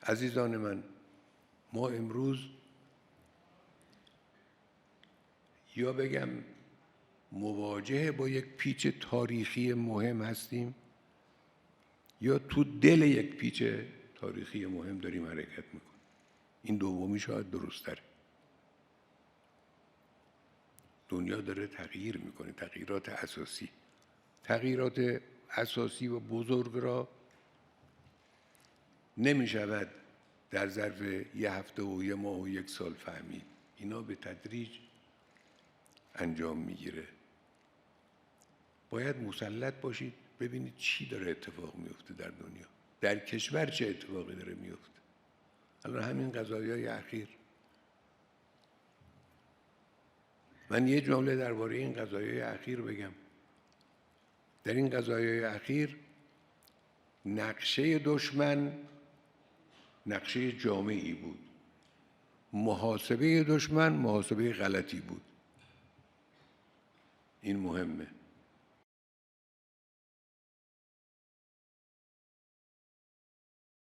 عزیزان من، ما امروز یا بگم مواجه با یک پیچ تاریخی مهم هستیم یا تو دل یک پیچ تاریخی مهم داریم حرکت میکنیم. این دومی شاید درست‌تره. دنیا داره تغییر میکنه، تغییرات اساسی و بزرگ را نمیشود در ظرف یه هفته و یه ماه و یک سال فهمید. اینا به تدریج انجام میگیره. باید مسلط باشید ببینید چی داره اتفاق میفته در دنیا، در کشور چه اتفاقی داره میفته. الان همین قضایای اخیر، من یه جمله درباره این قضایای اخیر بگم. در این قضایای اخیر نقشه دشمن نقشه جامعی بود، محاسبه دشمن محاسبه غلطی بود. این مهمه.